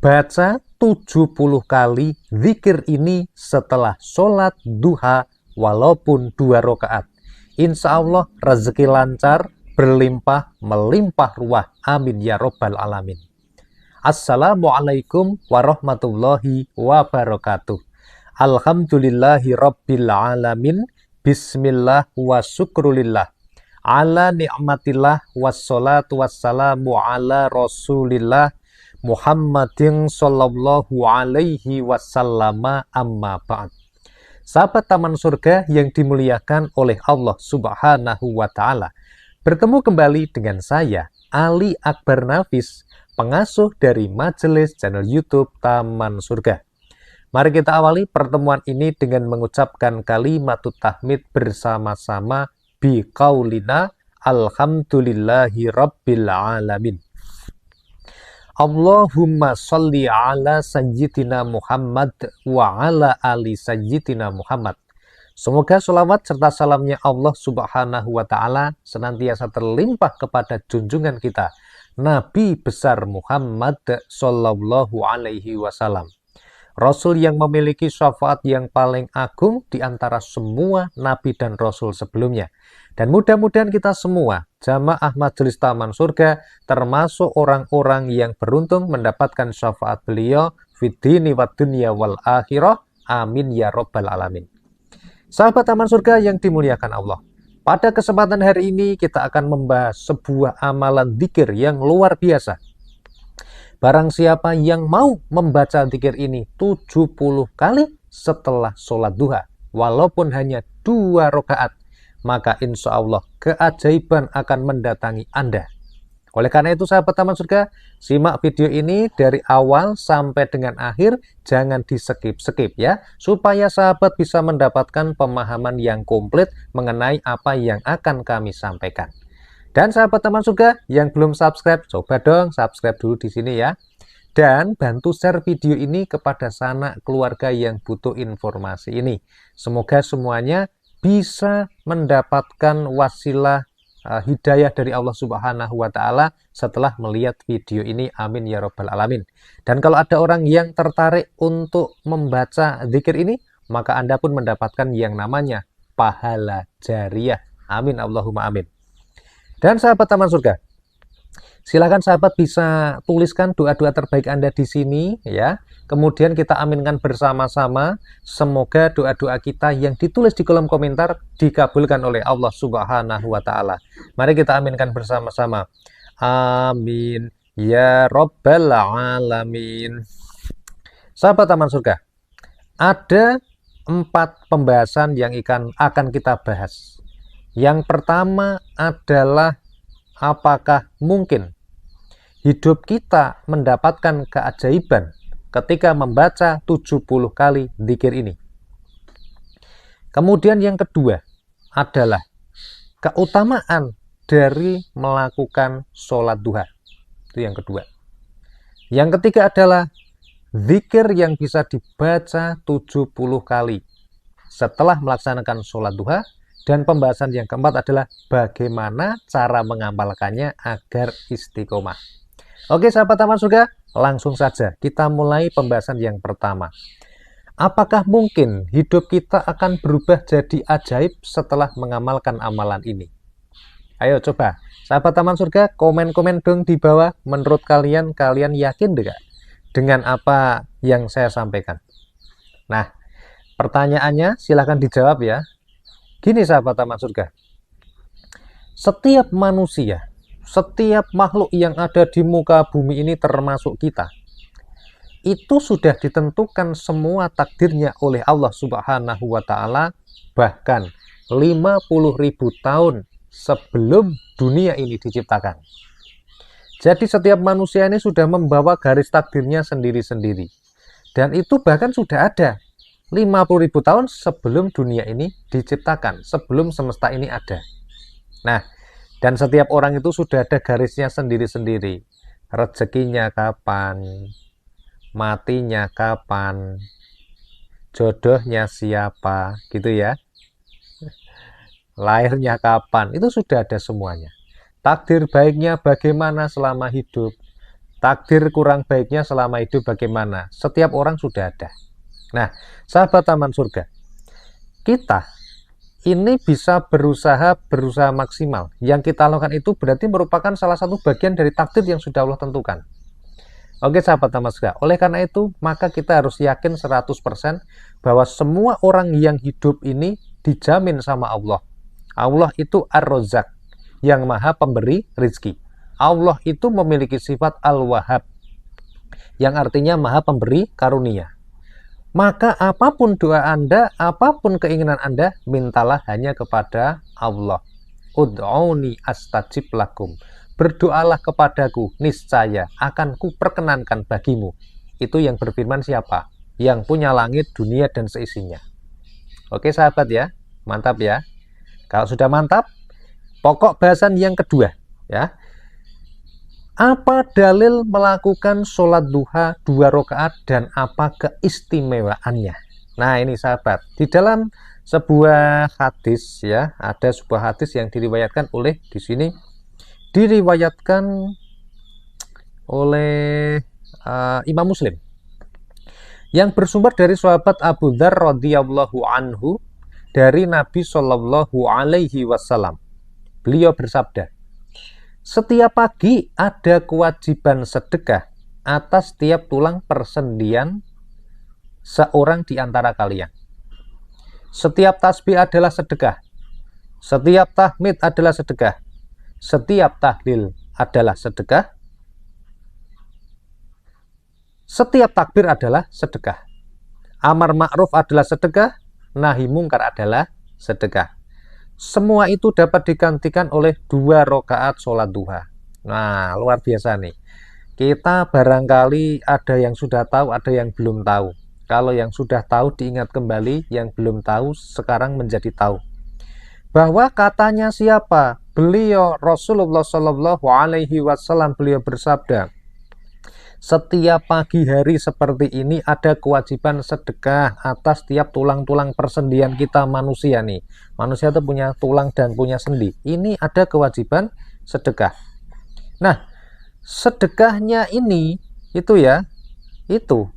baca 70 kali zikir ini setelah sholat duha walaupun 2 rakaat. Insya Allah rezeki lancar, berlimpah, melimpah ruah. Amin ya robbal alamin. Assalamualaikum warahmatullahi wabarakatuh. Alhamdulillahi rabbil alamin. Bismillah wa syukrulillah. Ala ni'matillah wassalatu wassalamu ala rasulillah Muhammadin sallallahu alaihi wasallama amma ba'd. Sahabat Taman Surga yang dimuliakan oleh Allah Subhanahu wa Ta'ala, bertemu kembali dengan saya, Ali Akbar Nafis, pengasuh dari majelis channel YouTube Taman Surga. Mari kita awali pertemuan ini dengan mengucapkan kalimatut tahmid bersama-sama biqaulina alhamdulillahi rabbil alamin. Allahumma sholli ala sayyidina Muhammad wa ala ali sayyidina Muhammad. Semoga sholawat serta salamnya Allah Subhanahu wa Ta'ala senantiasa terlimpah kepada junjungan kita, Nabi besar Muhammad Sallallahu Alaihi Wasallam. Rasul yang memiliki syafaat yang paling agung di antara semua Nabi dan Rasul sebelumnya. Dan mudah-mudahan kita semua, jamaah majelis Taman Surga, termasuk orang-orang yang beruntung mendapatkan syafaat beliau fiddini wa dunya wal akhirah. Amin ya robbal alamin. Sahabat Taman Surga yang dimuliakan Allah, pada kesempatan hari ini kita akan membahas sebuah amalan dzikir yang luar biasa. Barang siapa yang mau membaca dzikir ini 70 kali setelah sholat duha, walaupun hanya 2 rakaat, maka insya Allah keajaiban akan mendatangi Anda. Oleh karena itu sahabat Taman Surga, simak video ini dari awal sampai dengan akhir, jangan di skip-skip ya, supaya sahabat bisa mendapatkan pemahaman yang komplit mengenai apa yang akan kami sampaikan. Dan sahabat Taman Surga yang belum subscribe, coba dong subscribe dulu di sini ya. Dan bantu share video ini kepada sanak keluarga yang butuh informasi ini. Semoga semuanya bisa mendapatkan wasilah hidayah dari Allah Subhanahu wa Ta'ala setelah melihat video ini. Amin ya robbal alamin. Dan kalau ada orang yang tertarik untuk membaca zikir ini, maka Anda pun mendapatkan yang namanya pahala jariah. Amin Allahumma amin. Dan sahabat Taman Surga, silakan sahabat bisa tuliskan doa-doa terbaik Anda di sini ya. Kemudian kita aminkan bersama-sama, semoga doa-doa kita yang ditulis di kolom komentar dikabulkan oleh Allah Subhanahu wa Ta'ala. Mari kita aminkan bersama-sama. Amin ya robbal alamin. Sahabat Taman Surga, ada 4 pembahasan yang akan kita bahas. Yang pertama adalah apakah mungkin hidup kita mendapatkan keajaiban ketika membaca 70 kali zikir ini. Kemudian yang kedua adalah keutamaan dari melakukan sholat duha. Itu yang kedua. Yang ketiga adalah zikir yang bisa dibaca 70 kali setelah melaksanakan sholat duha. Dan pembahasan yang keempat adalah bagaimana cara mengamalkannya agar istiqomah. Oke sahabat Taman Surga, langsung saja kita mulai pembahasan yang pertama. Apakah mungkin hidup kita akan berubah jadi ajaib setelah mengamalkan amalan ini? Ayo coba, sahabat Taman Surga, komen-komen dong di bawah. Menurut kalian yakin enggak dengan apa yang saya sampaikan? Nah, pertanyaannya silahkan dijawab ya. Gini sahabat Taman Surga, setiap manusia, setiap makhluk yang ada di muka bumi ini termasuk kita, itu sudah ditentukan semua takdirnya oleh Allah Subhanahu wa Ta'ala, bahkan 50.000 tahun sebelum dunia ini diciptakan. Jadi setiap manusia ini sudah membawa garis takdirnya sendiri-sendiri. Dan itu bahkan sudah ada 50.000 tahun sebelum dunia ini diciptakan, sebelum semesta ini ada. Nah, dan setiap orang itu sudah ada garisnya sendiri-sendiri. Rezekinya kapan, matinya kapan, jodohnya siapa, gitu ya. Lahirnya kapan, itu sudah ada semuanya. Takdir baiknya bagaimana selama hidup, Takdir kurang baiknya selama hidup bagaimana? Setiap orang sudah ada. Nah, sahabat taman surga, kita ini bisa berusaha maksimal. Yang kita lakukan itu berarti merupakan salah satu bagian dari takdir yang sudah Allah tentukan. Oke sahabat taman surga, oleh karena itu maka kita harus yakin 100% bahwa semua orang yang hidup ini dijamin sama Allah. Allah itu Ar-Razzaq, yang maha pemberi rizki. Allah itu memiliki sifat Al-Wahhab, yang artinya maha pemberi karunia. Maka apapun doa Anda, apapun keinginan Anda, mintalah hanya kepada Allah. Ud'uni astajib lakum. Berdoalah kepadaku, niscaya akan kuperkenankan bagimu. Itu yang berfirman siapa? Yang punya langit, dunia, dan seisinya. Oke sahabat ya, mantap ya. Kalau sudah mantap, pokok bahasan yang kedua ya. Apa dalil melakukan sholat duha 2 rakaat dan apa keistimewaannya? Nah ini sahabat, di dalam sebuah hadis ya, ada sebuah hadis yang diriwayatkan oleh di sini diriwayatkan oleh Imam Muslim yang bersumber dari sahabat Abu Dzar radhiyallahu anhu dari Nabi Shallallahu alaihi wasallam. Beliau bersabda, setiap pagi ada kewajiban sedekah atas tiap tulang persendian seorang di antara kalian. Setiap tasbih adalah sedekah. Setiap tahmid adalah sedekah. Setiap tahlil adalah sedekah. Setiap takbir adalah sedekah. Amar ma'ruf adalah sedekah. Nahi mungkar adalah sedekah. Semua itu dapat digantikan oleh 2 rakaat sholat duha. Nah, luar biasa nih. Kita barangkali ada yang sudah tahu, ada yang belum tahu. Kalau yang sudah tahu diingat kembali, yang belum tahu sekarang menjadi tahu. Bahwa katanya siapa? Beliau Rasulullah Shallallahu alaihi wasallam, beliau bersabda, setiap pagi hari seperti ini ada kewajiban sedekah atas tiap tulang-tulang persendian kita manusia nih. Manusia itu punya tulang dan punya sendi. Ini ada kewajiban sedekah. Nah, sedekahnya ini itu ya, itu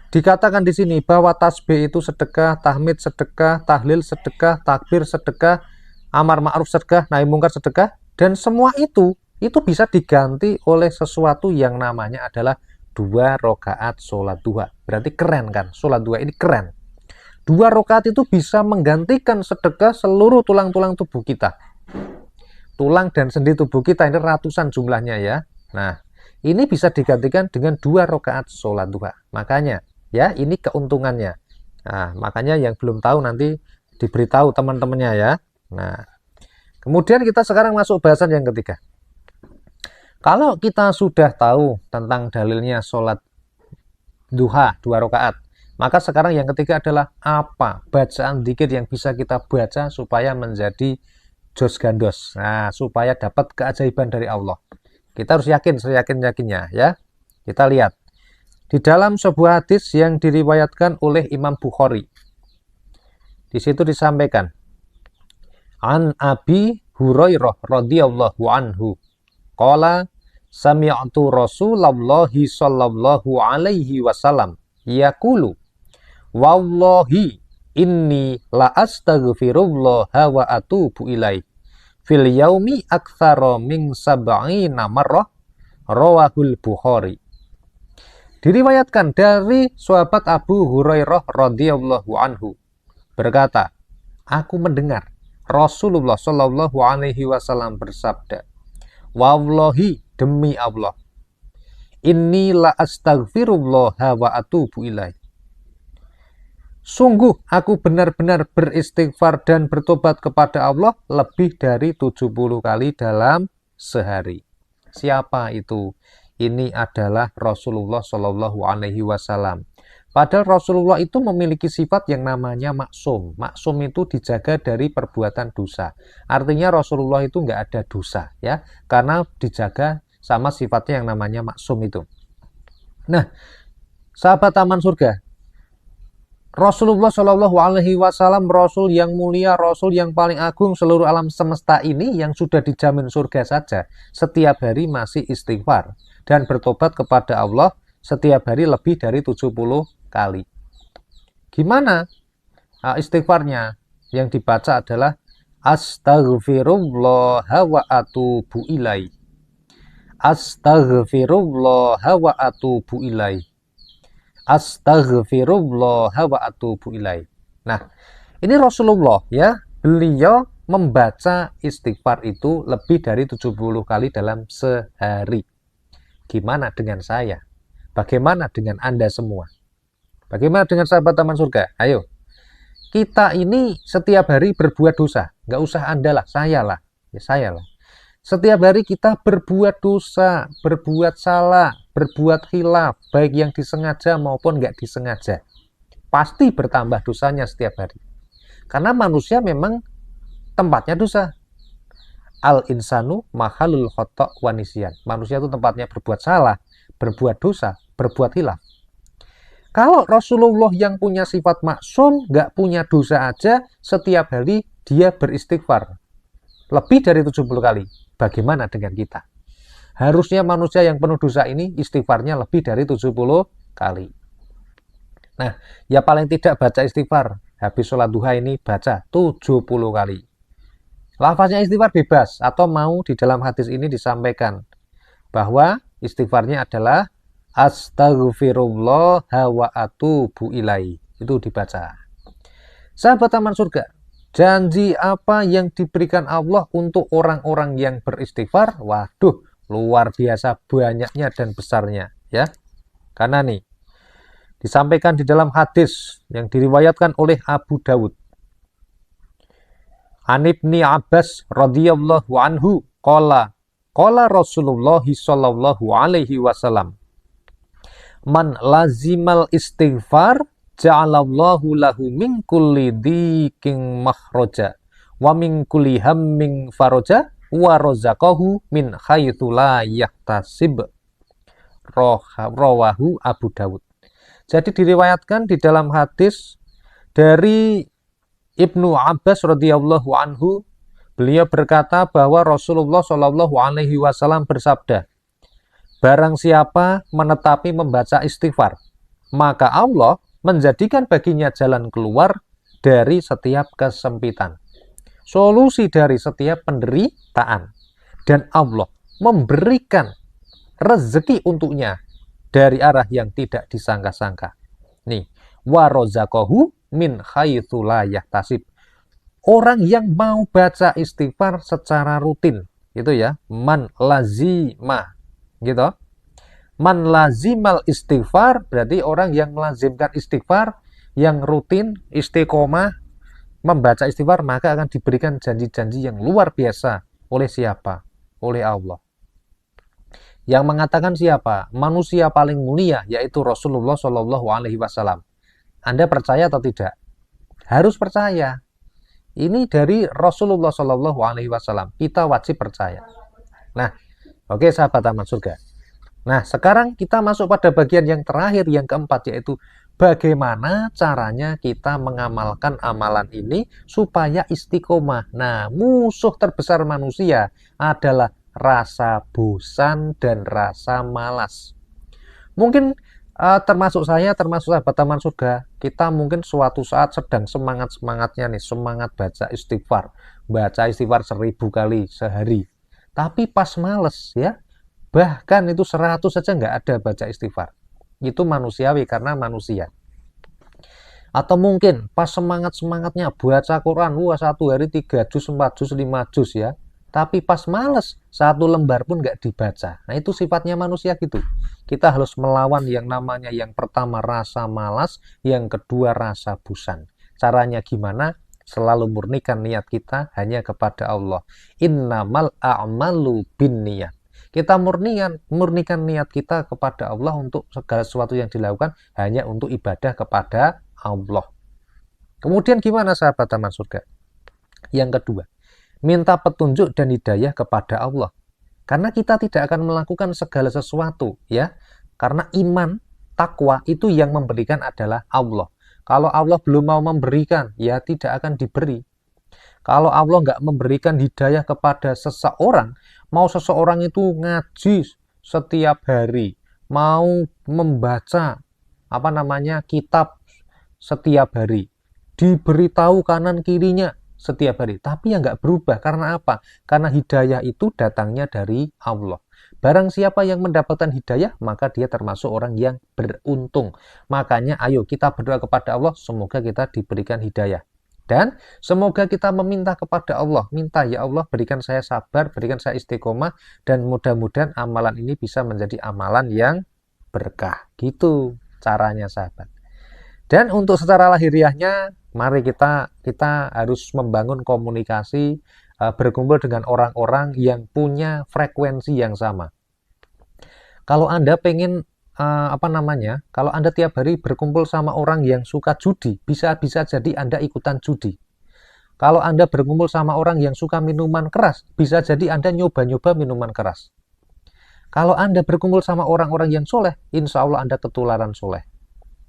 dikatakan di sini bahwa tasbih itu sedekah, tahmid sedekah, tahlil sedekah, takbir sedekah, amar ma'ruf sedekah, nahi mungkar sedekah, dan semua itu bisa diganti oleh sesuatu yang namanya adalah 2 rakaat sholat duha. Berarti keren kan? Sholat duha ini keren. 2 rakaat itu bisa menggantikan sedekah seluruh tulang-tulang tubuh kita. Tulang dan sendi tubuh kita ini ratusan jumlahnya ya. Nah, ini bisa digantikan dengan 2 rakaat sholat duha. Makanya ya, ini keuntungannya. Nah, makanya yang belum tahu nanti diberitahu teman-temannya ya. Nah, kemudian kita sekarang masuk bahasan yang ketiga. Kalau kita sudah tahu tentang dalilnya sholat duha 2 rakaat, maka sekarang yang ketiga adalah apa bacaan dzikir yang bisa kita baca supaya menjadi jos gandos. Nah, supaya dapat keajaiban dari Allah. Kita harus yakin, seyakin-yakinnya ya. Kita lihat di dalam sebuah hadis yang diriwayatkan oleh Imam Bukhari. Di situ disampaikan, An Abi Hurairah radhiyallahu anhu qala sami'tu Rasulullah sallallahu alaihi wasallam yaqulu wallahi inni la astaghfirullah wa atubu ilaih fil yaumi aktsara min sab'ina marrah rawahul Bukhari. Diriwayatkan dari sahabat Abu Hurairah radhiyallahu anhu berkata, aku mendengar Rasulullah sallallahu alaihi wasallam bersabda, wallahi demi Allah, inni la astaghfirullah wa atubu ilaih. Sungguh aku benar-benar beristighfar dan bertobat kepada Allah lebih dari 70 kali dalam sehari. Siapa itu? Ini adalah Rasulullah Shallallahu Alaihi Wasallam. Padahal Rasulullah itu memiliki sifat yang namanya maksum. Maksum itu dijaga dari perbuatan dosa. Artinya Rasulullah itu nggak ada dosa, ya, karena dijaga sama sifatnya yang namanya maksum itu. Nah, sahabat taman surga, Rasulullah Shallallahu Alaihi Wasallam, Rasul yang mulia, Rasul yang paling agung seluruh alam semesta ini, yang sudah dijamin surga saja, setiap hari masih istighfar dan bertobat kepada Allah setiap hari lebih dari 70 kali. Gimana istighfarnya? Yang dibaca adalah Astaghfirullah wa atubu ilaih. Astaghfirullah wa atubu ilaih. Astaghfirullah wa atubu ilaih. Nah, ini Rasulullah ya, beliau membaca istighfar itu lebih dari 70 kali dalam sehari. Gimana dengan saya? Bagaimana dengan Anda semua? Bagaimana dengan sahabat Taman Surga? Ayo. Kita ini setiap hari berbuat dosa. Nggak usah Anda lah, saya lah. Ya, saya lah. Setiap hari kita berbuat dosa, berbuat salah, berbuat khilaf, baik yang disengaja maupun nggak disengaja. Pasti bertambah dosanya setiap hari. Karena manusia memang tempatnya dosa. Al-insanu mahalul khotok wanisian. Manusia itu tempatnya berbuat salah, berbuat dosa, berbuat khilaf. Kalau Rasulullah yang punya sifat maksum, nggak punya dosa aja, setiap hari dia beristighfar. Lebih dari 70 kali. Bagaimana dengan kita? Harusnya manusia yang penuh dosa ini istighfarnya lebih dari 70 kali. Nah, ya paling tidak baca istighfar. Habis sholat duha ini baca 70 kali. Lafaznya istighfar bebas, atau mau di dalam hadis ini disampaikan bahwa istighfarnya adalah Astaghfirullah wa atubu ilaih. Itu dibaca. Sahabat Taman Surga, janji apa yang diberikan Allah untuk orang-orang yang beristighfar? Waduh, luar biasa banyaknya dan besarnya ya. Karena nih disampaikan di dalam hadis yang diriwayatkan oleh Abu Dawud. An Ibni Abbas radhiyallahu anhu qala Rasulullah sallallahu alaihi wasallam, man lazimal istighfar ja'alallahu lahu min kulli dhikin makhraja wa min kulli hammin faraja wa razaqahu min haitsu la yahtasib. Rawahu Abu Dawud. Jadi diriwayatkan di dalam hadis dari Ibnu Abbas radhiyallahu anhu, beliau berkata bahwa Rasulullah shallallahu alaihi wasallam bersabda, barang siapa menetapi membaca istighfar, maka Allah menjadikan baginya jalan keluar dari setiap kesempitan, solusi dari setiap penderitaan, dan Allah memberikan rezeki untuknya dari arah yang tidak disangka-sangka. Nih, wa razaqahu min haitsu la yahtasib. Orang yang mau baca istighfar secara rutin, gitu ya, man lazima, gitu. Man lazimal istighfar berarti orang yang melazimkan istighfar, yang rutin istiqomah membaca istighfar, maka akan diberikan janji-janji yang luar biasa. Oleh siapa? Oleh Allah. Yang mengatakan siapa? Manusia paling mulia, yaitu Rasulullah Shallallahu Alaihi Wasallam. Anda percaya atau tidak? Harus percaya. Ini dari Rasulullah Shallallahu Alaihi Wasallam. Kita wajib percaya. Nah, oke sahabat Taman Surga. Nah, sekarang kita masuk pada bagian yang terakhir, yang keempat, yaitu bagaimana caranya kita mengamalkan amalan ini supaya istiqomah. Nah, musuh terbesar manusia adalah rasa bosan dan rasa malas. Mungkin termasuk saya, termasuk sahabat Taman Surga, kita mungkin suatu saat sedang semangat-semangatnya nih, semangat baca istighfar 1000 kali sehari. Tapi pas males ya, bahkan itu 100 saja nggak ada baca istighfar. Itu manusiawi karena manusia. Atau mungkin pas semangat-semangatnya baca Quran, wah 1 hari 3 juz, 4 juz, 5 juz ya. Tapi pas males, 1 lembar pun nggak dibaca. Nah itu sifatnya manusia gitu. Kita harus melawan yang namanya, yang pertama rasa malas, yang kedua rasa bosan. Caranya gimana? Selalu murnikan niat kita hanya kepada Allah. Innamal a'malu binniyat. Kita murnikan niat kita kepada Allah untuk segala sesuatu yang dilakukan hanya untuk ibadah kepada Allah. Kemudian gimana sahabat Taman Surga? Yang kedua, minta petunjuk dan hidayah kepada Allah. Karena kita tidak akan melakukan segala sesuatu ya. Karena iman, takwa itu yang memberikan adalah Allah. Kalau Allah belum mau memberikan, ya tidak akan diberi. Kalau Allah nggak memberikan hidayah kepada seseorang, mau seseorang itu ngaji setiap hari, mau membaca kitab setiap hari, diberitahu kanan kirinya setiap hari, tapi yang nggak berubah. Karena apa? Karena hidayah itu datangnya dari Allah. Barang siapa yang mendapatkan hidayah, maka dia termasuk orang yang beruntung. Makanya ayo kita berdoa kepada Allah, semoga kita diberikan hidayah. Dan semoga kita meminta kepada Allah, minta ya Allah berikan saya sabar, berikan saya istiqomah, dan mudah-mudahan amalan ini bisa menjadi amalan yang berkah. Gitu caranya sahabat. Dan untuk secara lahiriahnya, mari kita harus membangun komunikasi, berkumpul dengan orang-orang yang punya frekuensi yang sama. Kalau Anda pengen kalau Anda tiap hari berkumpul sama orang yang suka judi, bisa jadi Anda ikutan judi. Kalau Anda berkumpul sama orang yang suka minuman keras, bisa jadi Anda nyoba-nyoba minuman keras. Kalau Anda berkumpul sama orang-orang yang soleh, insya Allah Anda ketularan soleh.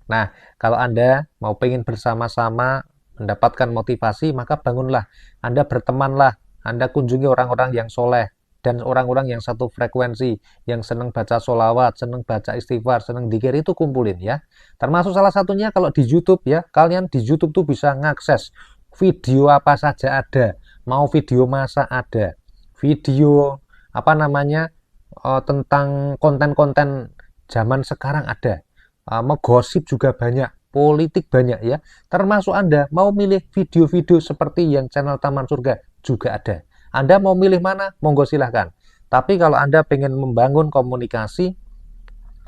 Nah, kalau Anda mau pengen bersama-sama mendapatkan motivasi, maka bangunlah. Anda bertemanlah, Anda kunjungi orang-orang yang soleh, dan orang-orang yang satu frekuensi, yang senang baca sholawat, senang baca istighfar, senang dzikir, itu kumpulin ya. Termasuk salah satunya kalau di YouTube ya, kalian di YouTube tuh bisa ngakses video apa saja ada, mau video masak ada, video tentang konten-konten zaman sekarang ada, mau gosip juga banyak, politik banyak ya. Termasuk Anda mau milih video-video seperti yang channel Taman Surga juga ada. Anda mau milih mana? Monggo silahkan. Tapi kalau Anda pengen membangun komunikasi,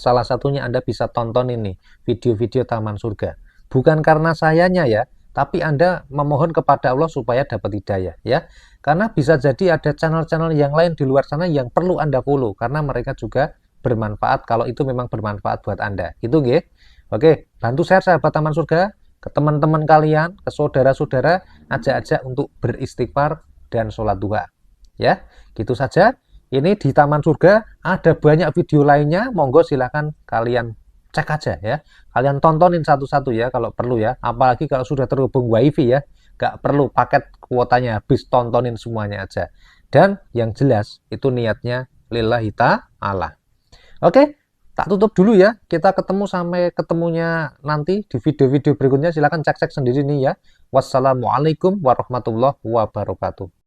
salah satunya Anda bisa tonton ini, video-video Taman Surga. Bukan karena sayanya ya, tapi Anda memohon kepada Allah supaya dapat hidayah ya. Karena bisa jadi ada channel-channel yang lain di luar sana yang perlu Anda follow, karena mereka juga bermanfaat kalau itu memang bermanfaat buat Anda. Itu nggih. Oke, bantu share sahabat Taman Surga ke teman-teman kalian, ke saudara-saudara, ajak-ajak untuk beristighfar dan sholat duha. Ya, gitu saja. Ini di Taman Surga ada banyak video lainnya, monggo silahkan kalian cek aja ya. Kalian tontonin satu-satu ya kalau perlu ya. Apalagi kalau sudah terhubung wifi ya, nggak perlu paket kuotanya habis, tontonin semuanya aja. Dan yang jelas itu niatnya lillahi ta'ala. Oke, tak tutup dulu ya. Kita ketemu sampai ketemunya nanti di video-video berikutnya. Silahkan cek-cek sendiri nih ya. Wassalamualaikum warahmatullahi wabarakatuh.